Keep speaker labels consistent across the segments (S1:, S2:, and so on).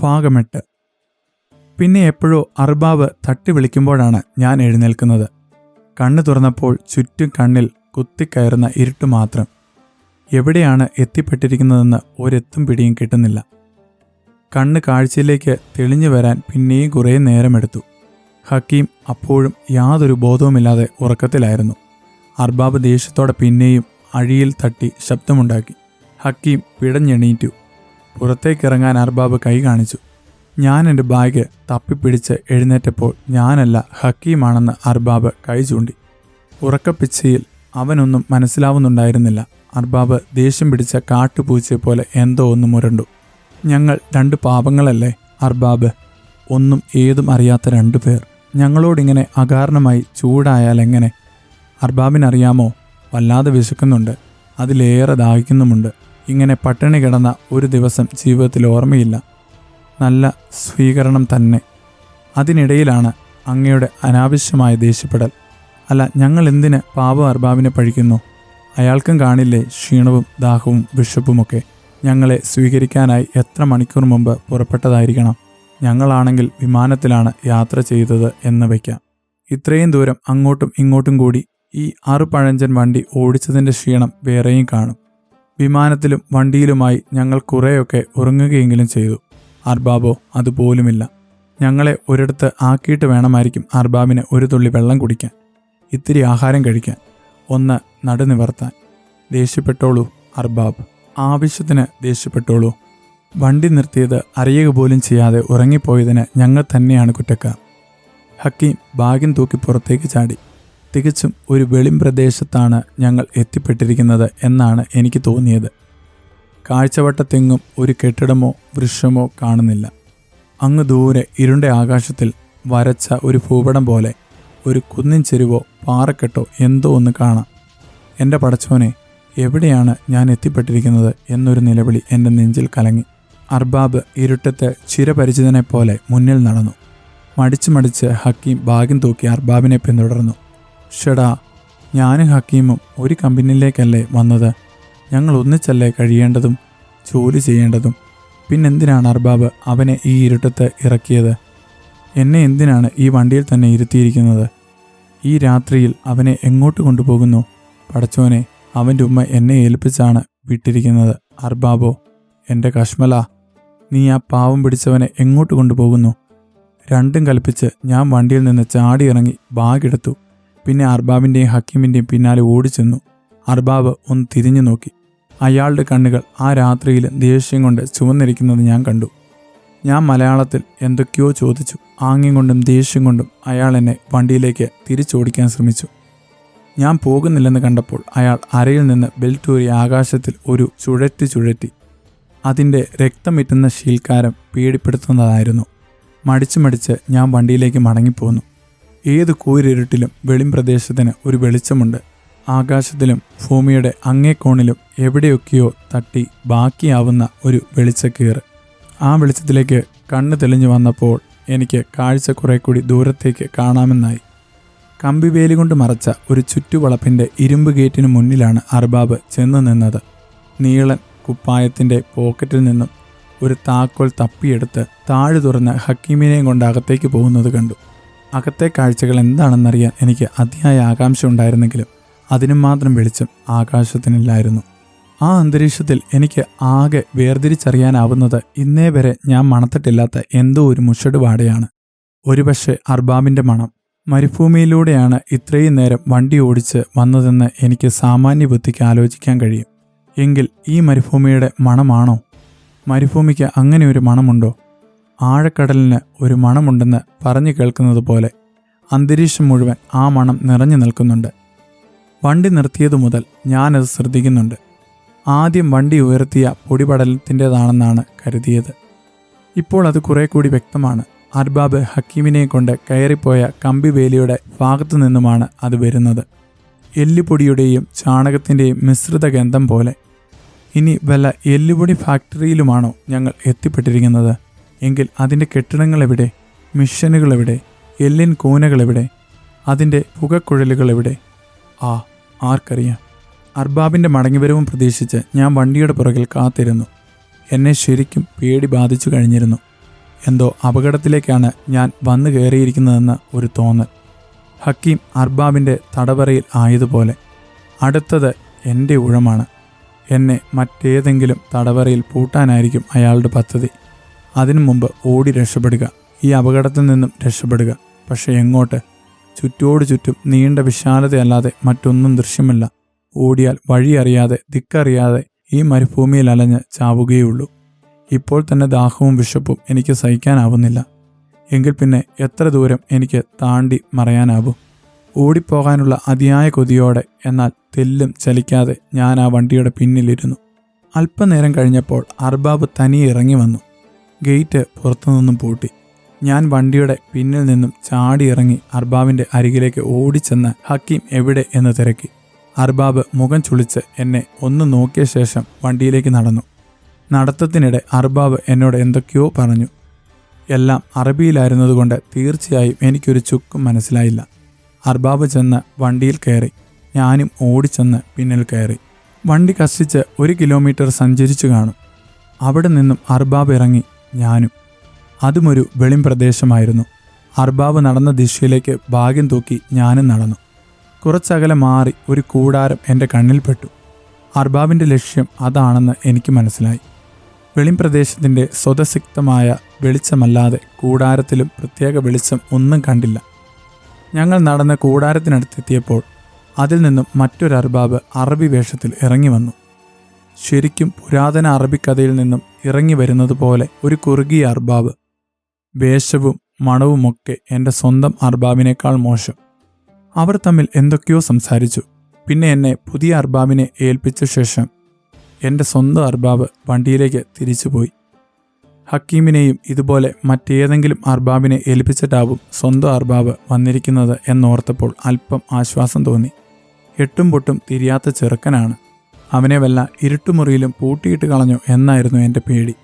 S1: ഭാഗം 8. പിന്നെ എപ്പോഴോ അർബാബ് തട്ടി വിളിക്കുമ്പോഴാണ് ഞാൻ എഴുന്നേൽക്കുന്നത്. കണ്ണു തുറന്നപ്പോൾ ചുറ്റും കണ്ണിൽ കുത്തിക്കയറുന്ന ഇരുട്ട് മാത്രം. എവിടെയാണ് എത്തിപ്പെട്ടിരിക്കുന്നതെന്ന് ഒരെത്തും പിടിയും കിട്ടുന്നില്ല. കണ്ണ് കാഴ്ചയിലേക്ക് തെളിഞ്ഞു വരാൻ പിന്നെയും കുറേ നേരമെടുത്തു. ഹക്കീം അപ്പോഴും യാതൊരു ബോധവുമില്ലാതെ ഉറക്കത്തിലായിരുന്നു. അർബാബ് ദേഷ്യത്തോടെ പിന്നെയും അഴിയിൽ തട്ടി ശബ്ദമുണ്ടാക്കി. ഹക്കീം പിടഞ്ഞെണീറ്റു. പുറത്തേക്കിറങ്ങാൻ അർബാബ് കൈ കാണിച്ചു. ഞാൻ എൻ്റെ ബാഗ് തപ്പിപ്പിടിച്ച് എഴുന്നേറ്റപ്പോൾ ഞാനല്ല ഹക്കീമാണെന്ന് അർബാബ് കൈ ചൂണ്ടി. ഉറക്കപ്പിച്ചയിൽ അവനൊന്നും മനസ്സിലാവുന്നുണ്ടായിരുന്നില്ല. അർബാബ് ദേഷ്യം പിടിച്ച കാട്ടുപൂച്ചയെപ്പോലെ എന്തോ ഒന്ന് മുരണ്ടു. ഞങ്ങൾ 2 പാപങ്ങളല്ലേ അർബാബ്? ഒന്നും ഏതും അറിയാത്ത 2 പേർ. ഞങ്ങളോടിങ്ങനെ അകാരണമായി ചൂടായാൽ എങ്ങനെ? അർബാബിനറിയാമോ, വല്ലാതെ വിശക്കുന്നുണ്ട്, അതിലേറെ ദാഹിക്കുന്നുമുണ്ട്. ഇങ്ങനെ പട്ടിണി കിടന്ന ഒരു ദിവസം ജീവിതത്തിൽ ഓർമ്മയില്ല. നല്ല സ്വീകരണം തന്നെ. അതിനിടയിലാണ് അങ്ങയുടെ അനാവശ്യമായ ദേഷ്യപ്പെടൽ. അല്ല, ഞങ്ങൾ എന്തിന് പാവം അർബാബിനെ പഴിക്കുന്നു? അയാൾക്കും കാണില്ലേ ക്ഷീണവും ദാഹവും വിശപ്പുമൊക്കെ. ഞങ്ങളെ സ്വീകരിക്കാനായി എത്ര മണിക്കൂർ മുമ്പ് പുറപ്പെട്ടതായിരിക്കണം. ഞങ്ങളാണെങ്കിൽ വിമാനത്തിലാണ് യാത്ര ചെയ്തത് എന്ന് വയ്ക്കാം. ഇത്രയും ദൂരം അങ്ങോട്ടും ഇങ്ങോട്ടും കൂടി ഈ 6 പഴഞ്ചൻ വണ്ടി ഓടിച്ചതിൻ്റെ ക്ഷീണം വേറെയും കാണും. വിമാനത്തിലും വണ്ടിയിലുമായി ഞങ്ങൾ കുറേയൊക്കെ ഉറങ്ങുകയെങ്കിലും ചെയ്തു. അർബാബോ അതുപോലുമില്ല. ഞങ്ങളെ ഒരിടത്ത് ആക്കിയിട്ട് വേണമായിരിക്കും അർബാബിന് ഒരു തുള്ളി വെള്ളം കുടിക്കാൻ, ഇത്തിരി ആഹാരം കഴിക്കാൻ, ഒന്ന് നടുനിവർത്താൻ. ദേഷ്യപ്പെട്ടോളൂ അർബാബ്, ആവശ്യത്തിന് ദേഷ്യപ്പെട്ടോളൂ. വണ്ടി നിർത്തിയത് അറിയുക പോലും ചെയ്യാതെ ഉറങ്ങിപ്പോയതിന് ഞങ്ങൾ തന്നെയാണ് കുറ്റക്കാർ. ഹക്കീം ബാഗിൻ തൂക്കി പുറത്തേക്ക് ചാടി. തികച്ചും ഒരു വെളിം പ്രദേശത്താണ് ഞങ്ങൾ എത്തിപ്പെട്ടിരിക്കുന്നത് എന്നാണ് എനിക്ക് തോന്നിയത്. കാഴ്ചവട്ടത്തെങ്ങും ഒരു കെട്ടിടമോ വൃക്ഷമോ കാണുന്നില്ല. അങ്ങ് ദൂരെ ഇരുണ്ട ആകാശത്തിൽ വരച്ച ഒരു ഭൂപടം പോലെ ഒരു കുന്നിൻ ചെരുവോ പാറക്കെട്ടോ എന്തോ ഒന്ന് കാണാം. എൻ്റെ പടച്ചോനെ, എവിടെയാണ് ഞാൻ എത്തിപ്പെട്ടിരിക്കുന്നത് എന്നൊരു നിലവിളി എൻ്റെ നെഞ്ചിൽ കലങ്ങി. അർബാബ് ഇരുട്ടത്തെ ചിരപരിചിതനെപ്പോലെ മുന്നിൽ നടന്നു. മടിച്ച് ഹക്കീം ബാഗിൻ തൂക്കി അർബാബിനെ പിന്തുടർന്നു. ഷെടാ, ഞാനും ഹക്കീമും ഒരു കമ്പനിയിലേക്കല്ലേ വന്നത്? ഞങ്ങൾ ഒന്നിച്ചല്ലേ കഴിയേണ്ടതും ജോലി ചെയ്യേണ്ടതും? പിന്നെന്തിനാണ് അർബാബ് അവനെ ഈ ഇരുട്ടത്ത് ഇറക്കിയത്? എന്നെ എന്തിനാണ് ഈ വണ്ടിയിൽ തന്നെ ഇരുത്തിയിരിക്കുന്നത്? ഈ രാത്രിയിൽ അവനെ എങ്ങോട്ട് കൊണ്ടുപോകുന്നു? പടച്ചോനെ, അവൻ്റെ ഉമ്മ എന്നെ ഏൽപ്പിച്ചാണ് വിട്ടിരിക്കുന്നത്. അർബാബോ, എൻ്റെ കശ്മല, നീ ആ പാവം പിടിച്ചവനെ എങ്ങോട്ട് കൊണ്ടുപോകുന്നു? രണ്ടും കൽപ്പിച്ച് ഞാൻ വണ്ടിയിൽ നിന്ന് ചാടിയിറങ്ങി ബാഗെടുത്തു. പിന്നെ അർബാബിൻ്റെയും ഹക്കീമിൻ്റെയും പിന്നാലെ ഓടിച്ചെന്നു. അർബാബ് ഒന്ന് തിരിഞ്ഞു നോക്കി. അയാളുടെ കണ്ണുകൾ ആ രാത്രിയിൽ ദേഷ്യം കൊണ്ട് ചുവന്നിരിക്കുന്നത് ഞാൻ കണ്ടു. ഞാൻ മലയാളത്തിൽ എന്തൊക്കെയോ ചോദിച്ചു. ആംഗ്യം കൊണ്ടും ദേഷ്യം കൊണ്ടും അയാൾ എന്നെ വണ്ടിയിലേക്ക് തിരിച്ചോടിക്കാൻ ശ്രമിച്ചു. ഞാൻ പോകുന്നില്ലെന്ന് കണ്ടപ്പോൾ അയാൾ അരയിൽ നിന്ന് ബെൽറ്റൂരി ആകാശത്തിൽ ഒരു ചുഴറ്റി. അതിൻ്റെ രക്തമിറ്റുന്ന ശീൽക്കാരം പേടിപ്പെടുത്തുന്നതായിരുന്നു. മടിച്ച് ഞാൻ വണ്ടിയിലേക്ക് മടങ്ങിപ്പോന്നു. ഏത് കൂരിരുട്ടിലും വെളിംപ്രദേശത്തിന് ഒരു വെളിച്ചമുണ്ട്. ആകാശത്തിലും ഭൂമിയുടെ അങ്ങേക്കോണിലും എവിടെയൊക്കെയോ തട്ടി ബാക്കിയാവുന്ന ഒരു വെളിച്ചക്കീറ്. ആ വെളിച്ചത്തിലേക്ക് കണ്ണ് തെളിഞ്ഞു വന്നപ്പോൾ എനിക്ക് കാഴ്ച കുറെ കൂടി ദൂരത്തേക്ക് കാണാമെന്നായി. കമ്പിവേലി കൊണ്ട് മറച്ച ഒരു ചുറ്റുവളപ്പിൻ്റെ ഇരുമ്പ് ഗേറ്റിന് മുന്നിലാണ് അർബാബ് ചെന്ന് നിന്നത്. നീളൻ കുപ്പായത്തിൻ്റെ പോക്കറ്റിൽ നിന്നും ഒരു താക്കോൽ തപ്പിയെടുത്ത് താഴെ തുറന്ന് ഹക്കീമിനെയും കൊണ്ട് അകത്തേക്ക് പോകുന്നത് കണ്ടു. അകത്തെ കാഴ്ചകൾ എന്താണെന്നറിയാൻ എനിക്ക് അതിയായ ആകാംക്ഷ ഉണ്ടായിരുന്നെങ്കിലും അതിനും മാത്രം വെളിച്ചം ആകാശത്തിനില്ലായിരുന്നു. ആ അന്തരീക്ഷത്തിൽ എനിക്ക് ആകെ വേർതിരിച്ചറിയാനാവുന്നത് ഇന്നേ വരെ ഞാൻ മണത്തിട്ടില്ലാത്ത എന്തോ ഒരു മുഷട് വാടയാണ്. ഒരുപക്ഷെ അർബാബിൻ്റെ മണം. മരുഭൂമിയിലൂടെയാണ് ഇത്രയും നേരം വണ്ടി ഓടിച്ച് വന്നതെന്ന് എനിക്ക് സാമാന്യ ബുദ്ധിക്ക് ആലോചിക്കാൻ കഴിയും. എങ്കിൽ ഈ മരുഭൂമിയുടെ മണമാണോ? മരുഭൂമിക്ക് അങ്ങനെ ഒരു മണമുണ്ടോ? ആഴക്കടലിന് ഒരു മണമുണ്ടെന്ന് പറഞ്ഞു കേൾക്കുന്നത് പോലെ അന്തരീക്ഷം മുഴുവൻ ആ മണം നിറഞ്ഞു നിൽക്കുന്നുണ്ട്. വണ്ടി നിർത്തിയതു മുതൽ ഞാനത് ശ്രദ്ധിക്കുന്നുണ്ട്. ആദ്യം വണ്ടി ഉയർത്തിയ പൊടിപടലത്തിൻ്റെതാണെന്നാണ് കരുതിയത്. ഇപ്പോൾ അത് കുറെ കൂടി വ്യക്തമാണ്. അർബാബ് ഹക്കീമിനെ കൊണ്ട് കയറിപ്പോയ കമ്പിവേലിയുടെ ഭാഗത്തു നിന്നുമാണ് അത് വരുന്നത്. എല്ലുപൊടിയുടെയും ചാണകത്തിൻ്റെയും മിശ്രിത ഗന്ധം പോലെ. ഇനി വല്ല എല്ലുപൊടി ഫാക്ടറിയിലുമാണോ ഞങ്ങൾ എത്തിപ്പെട്ടിരിക്കുന്നത്? എങ്കിൽ അതിൻ്റെ കെട്ടിടങ്ങളെവിടെ? മിഷനുകളെവിടെ? എല്ലിൻ കൂനകളെവിടെ? അതിൻ്റെ പുകക്കുഴലുകളെവിടെ? ആർക്കറിയാം. അർബാബിൻ്റെ മടങ്ങിവരവും പ്രതീക്ഷിച്ച് ഞാൻ വണ്ടിയുടെ പുറകിൽ കാത്തിരുന്നു. എന്നെ ശരിക്കും പേടി ബാധിച്ചു കഴിഞ്ഞിരുന്നു. എന്തോ അപകടത്തിലേക്കാണ് ഞാൻ വന്നു കയറിയിരിക്കുന്നതെന്ന് ഒരു തോന്നൽ. ഹക്കീം അർബാബിൻ്റെ തടവറയിൽ ആയതുപോലെ. അടുത്തത് എൻ്റെ ഊഴമാണ്. എന്നെ മറ്റേതെങ്കിലും തടവറയിൽ പൂട്ടാനായിരിക്കും അയാളുടെ പദ്ധതി. അതിനു മുമ്പ് ഓടി രക്ഷപ്പെടുക, ഈ അപകടത്തിൽ നിന്നും രക്ഷപ്പെടുക. പക്ഷെ എങ്ങോട്ട്? ചുറ്റോടു ചുറ്റും നീണ്ട വിശാലതയല്ലാതെ മറ്റൊന്നും ദൃശ്യമില്ല. ഓടിയാൽ വഴിയറിയാതെ ദിക്കറിയാതെ ഈ മരുഭൂമിയിൽ അലഞ്ഞ് ചാവുകയുള്ളൂ. ഇപ്പോൾ തന്നെ ദാഹവും വിശപ്പും എനിക്ക് സഹിക്കാനാവുന്നില്ല. എങ്കിൽ പിന്നെ എത്ര ദൂരം എനിക്ക് താണ്ടി മറയാനാവും? ഓടിപ്പോകാനുള്ള അതിയായ കൊതിയോടെ, എന്നാൽ തെല്ലും ചലിക്കാതെ ഞാൻ ആ വണ്ടിയുടെ പിന്നിലിരുന്നു. അല്പനേരം കഴിഞ്ഞപ്പോൾ അർബാബ് തനിയെ ഇറങ്ങി വന്നു. ഗേറ്റ് പുറത്തുനിന്നും പൂട്ടി. ഞാൻ വണ്ടിയുടെ പിന്നിൽ നിന്നും ചാടിയിറങ്ങി അർബാബിൻ്റെ അരികിലേക്ക് ഓടിച്ചെന്ന് ഹക്കീം എവിടെ എന്ന് തിരക്കി. അർബാബ് മുഖം ചുളിച്ച് എന്നെ ഒന്ന് നോക്കിയ ശേഷം വണ്ടിയിലേക്ക് നടന്നു. നടത്തത്തിനിടെ അർബാബ് എന്നോട് എന്തൊക്കെയോ പറഞ്ഞു. എല്ലാം അറബിയിലായിരുന്നതുകൊണ്ട് തീർച്ചയായും എനിക്കൊരു ചുക്കും മനസ്സിലായില്ല. അർബാബ് ചെന്ന് വണ്ടിയിൽ കയറി. ഞാനും ഓടിച്ചെന്ന് പിന്നിൽ കയറി. വണ്ടി കഷ്ടിച്ച് 1 കിലോമീറ്റർ സഞ്ചരിച്ചു കാണും. അവിടെ നിന്നും അർബാബ് ഇറങ്ങി, ഞാനും. അതുമൊരു വെളിം പ്രദേശമായിരുന്നു. അർബാബ് നടന്ന ദിശയിലേക്ക് ഭാഗ്യം തൂക്കി ഞാനും നടന്നു. കുറച്ചകലെ മാറി ഒരു കൂടാരം എൻ്റെ കണ്ണിൽപ്പെട്ടു. അർബാബിൻ്റെ ലക്ഷ്യം അതാണെന്ന് എനിക്ക് മനസ്സിലായി. വെളിം പ്രദേശത്തിൻ്റെ സ്വതസിക്തമായ വെളിച്ചമല്ലാതെ കൂടാരത്തിലും പ്രത്യേക വെളിച്ചം ഒന്നും കണ്ടില്ല. ഞങ്ങൾ നടന്ന് കൂടാരത്തിനടുത്തെത്തിയപ്പോൾ അതിൽ നിന്നും മറ്റൊരു അർബാബ് അറബി വേഷത്തിൽ ഇറങ്ങി വന്നു. ശരിക്കും പുരാതന അറബിക്കഥയിൽ നിന്നും ഇറങ്ങി വരുന്നത് പോലെ ഒരു കുറുകിയ അർബാബ്. വേഷവും മണവുമൊക്കെ എൻ്റെ സ്വന്തം അർബാബിനേക്കാൾ മോശം. അവർ തമ്മിൽ എന്തൊക്കെയോ സംസാരിച്ചു. പിന്നെ എന്നെ പുതിയ അർബാബിനെ ഏൽപ്പിച്ച ശേഷം എൻ്റെ സ്വന്തം അർബാബ് വണ്ടിയിലേക്ക് തിരിച്ചുപോയി. ഹക്കീമിനെയും ഇതുപോലെ മറ്റേതെങ്കിലും അർബാബിനെ ഏൽപ്പിച്ചിട്ടാവും സ്വന്തം അർബാബ് വന്നിരിക്കുന്നത് എന്നോർത്തപ്പോൾ അല്പം ആശ്വാസം തോന്നി. എട്ടും പൊട്ടും തിരിയാത്ത ചെറുക്കനാണ്. അവനെ വല്ല ഇരുട്ടുമുറിയിലും പൂട്ടിയിട്ട് കളഞ്ഞു എന്നായിരുന്നു എൻ്റെ പേടി.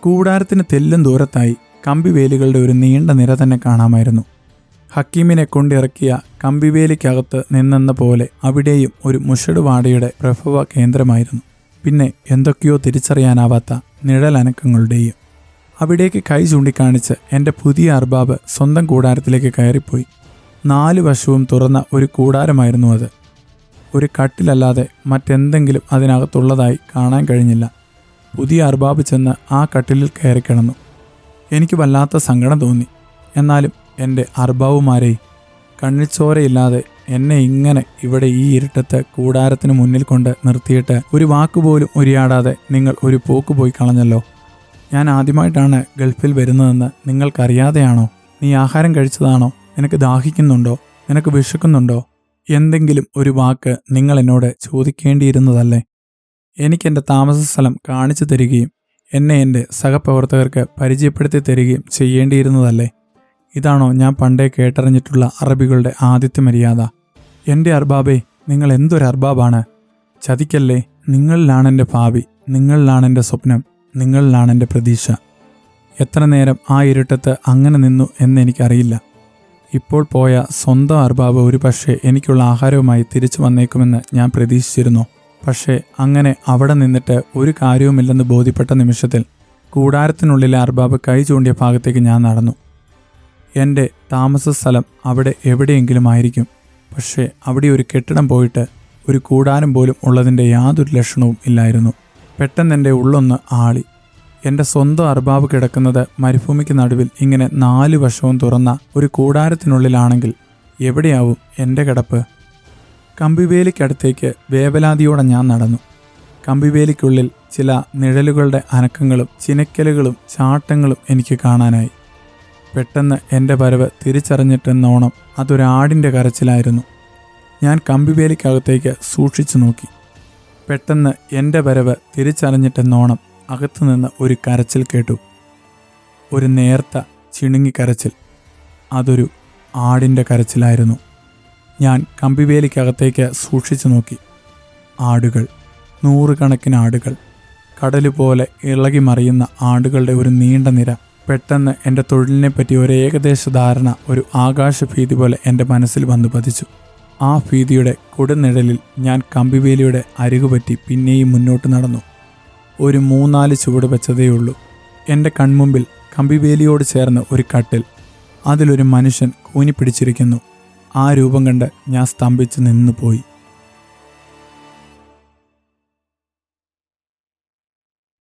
S1: കൂടാരത്തിന് തെല്ലും ദൂരത്തായി കമ്പിവേലികളുടെ ഒരു നീണ്ട നിര തന്നെ കാണാമായിരുന്നു. ഹക്കീമിനെ കൊണ്ടിറക്കിയ കമ്പിവേലിക്കകത്ത് നിന്നെന്ന പോലെ അവിടെയും ഒരു മുഷടുവാടയുടെ പ്രഭവ കേന്ദ്രമായിരുന്നു. പിന്നെ എന്തൊക്കെയോ തിരിച്ചറിയാനാവാത്ത നിഴലനക്കങ്ങളുടെയും. അവിടേക്ക് കൈ ചൂണ്ടിക്കാണിച്ച് എൻ്റെ പുതിയ അർബാബ് സ്വന്തം കൂടാരത്തിലേക്ക് കയറിപ്പോയി. 4 വശവും തുറന്ന ഒരു കൂടാരമായിരുന്നു അത്. ഒരു കട്ടിലല്ലാതെ മറ്റെന്തെങ്കിലും അതിനകത്തുള്ളതായി കാണാൻ കഴിഞ്ഞില്ല. പുതിയ അർബാബ് ചെന്ന് ആ കട്ടിലിൽ കയറി കിടന്നു. എനിക്ക് വല്ലാത്ത സങ്കടം തോന്നി. എന്നാലും എൻ്റെ അർബാബുമാരെ, കണ്ണിച്ചോരയില്ലാതെ എന്നെ ഇങ്ങനെ ഇവിടെ ഈ ഇരുട്ടത്ത് കൂടാരത്തിന് മുന്നിൽ കൊണ്ട് നിർത്തിയിട്ട് ഒരു വാക്കുപോലും ഉരിയാടാതെ നിങ്ങൾ ഒരു പോക്ക് പോയി കളഞ്ഞല്ലോ. ഞാൻ ആദ്യമായിട്ടാണ് ഗൾഫിൽ വരുന്നതെന്ന് നിങ്ങൾക്കറിയാതെയാണോ? നീ ആഹാരം കഴിച്ചതാണോ? നിനക്ക് ദാഹിക്കുന്നുണ്ടോ? നിനക്ക് വിശക്കുന്നുണ്ടോ? എന്തെങ്കിലും ഒരു വാക്ക് നിങ്ങൾ എന്നോട് ചോദിക്കേണ്ടിയിരുന്നതല്ലേ? എനിക്കെൻ്റെ താമസ സ്ഥലം കാണിച്ചു തരികയും എന്നെ എൻ്റെ സഹപ്രവർത്തകർക്ക് പരിചയപ്പെടുത്തി തരികയും ചെയ്യേണ്ടിയിരുന്നതല്ലേ? ഇതാണോ ഞാൻ പണ്ടേ കേട്ടറിഞ്ഞിട്ടുള്ള അറബികളുടെ ആദ്യത്തെ മര്യാദ? എൻ്റെ അർബാബേ, നിങ്ങൾ എന്തൊരു അർബാബാണ്! ചതിക്കല്ലേ. നിങ്ങളിലാണെൻ്റെ ഭാവി, നിങ്ങളിലാണെൻ്റെ സ്വപ്നം, നിങ്ങളിലാണെൻ്റെ പ്രതീക്ഷ. എത്ര നേരം ആ ഇരുട്ടത്ത് അങ്ങനെ നിന്നു എന്നെനിക്കറിയില്ല. ഇപ്പോൾ പോയ സ്വന്തം അർബാബ് ഒരു പക്ഷേ എനിക്കുള്ള ആഹാരവുമായി തിരിച്ചു വന്നേക്കുമെന്ന് ഞാൻ പ്രതീക്ഷിച്ചിരുന്നു. പക്ഷേ അങ്ങനെ അവിടെ നിന്നിട്ട് ഒരു കാര്യവുമില്ലെന്ന് ബോധ്യപ്പെട്ട നിമിഷത്തിൽ കൂടാരത്തിനുള്ളിലെ അർബാബ് കൈ ചൂണ്ടിയ ഭാഗത്തേക്ക് ഞാൻ നടന്നു. എൻ്റെ താമസ സ്ഥലം അവിടെ എവിടെയെങ്കിലും ആയിരിക്കും. പക്ഷേ അവിടെ ഒരു കെട്ടിടം പോയിട്ട് ഒരു കൂടാരം പോലും ഉള്ളതിൻ്റെ യാതൊരു ലക്ഷണവും ഇല്ലായിരുന്നു. പെട്ടെന്ന് എൻ്റെ ഉള്ളൊന്ന് ആളി. എൻ്റെ സ്വന്തം അർബാബ് കിടക്കുന്നത് മരുഭൂമിക്ക് നടുവിൽ ഇങ്ങനെ 4 വശവും തുറന്ന ഒരു കൂടാരത്തിനുള്ളിലാണെങ്കിൽ എവിടെയാവും എൻ്റെ കിടപ്പ്? കമ്പിവേലിക്കടുത്തേക്ക് വേവലാതിയോടെ ഞാൻ നടന്നു. കമ്പിവേലിക്കുള്ളിൽ ചില നിഴലുകളുടെ അനക്കങ്ങളും ചിനക്കലുകളും ചാട്ടങ്ങളും എനിക്ക് കാണാനായി. പെട്ടെന്ന് എൻ്റെ വരവ് തിരിച്ചറിഞ്ഞിട്ടെന്നോണം അതൊരാടിൻ്റെ കരച്ചിലായിരുന്നു. ഞാൻ കമ്പിവേലിക്കകത്തേക്ക് സൂക്ഷിച്ചു നോക്കി. പെട്ടെന്ന് എൻ്റെ വരവ് തിരിച്ചറിഞ്ഞിട്ടെന്നോണം അകത്തുനിന്ന് ഒരു കരച്ചിൽ കേട്ടു. ഒരു നേർത്ത ചിണുങ്ങിക്കരച്ചിൽ. അതൊരു ആടിൻ്റെ കരച്ചിലായിരുന്നു. ഞാൻ കമ്പിവേലിക്കകത്തേക്ക് സൂക്ഷിച്ചു നോക്കി. ആടുകൾ, 100 കണക്കിന് ആടുകൾ, കടലുപോലെ ഇളകി മറിയുന്ന ആടുകളുടെ ഒരു നീണ്ട നിര. പെട്ടെന്ന് എൻ്റെ തൊഴിലിനെപ്പറ്റി ഒരു ഏകദേശ ധാരണ ഒരു ആകാശഭീതി പോലെ എൻ്റെ മനസ്സിൽ വന്നു പതിച്ചു. ആ ഭീതിയുടെ കൊടുനിഴലിൽ ഞാൻ കമ്പിവേലിയുടെ അരികുപറ്റി പിന്നെയും മുന്നോട്ട് നടന്നു. ഒരു 3-4 ചുവട് വെച്ചതേയുള്ളൂ. എൻ്റെ കൺമുമ്പിൽ കമ്പിവേലിയോട് ചേർന്ന് ഒരു കട്ടിൽ. അതിലൊരു മനുഷ്യൻ കൂനിപ്പിടിച്ചിരിക്കുന്നു. ആ രൂപം കണ്ട് ഞാൻ സ്തംഭിച്ച് നിന്നുപോയി.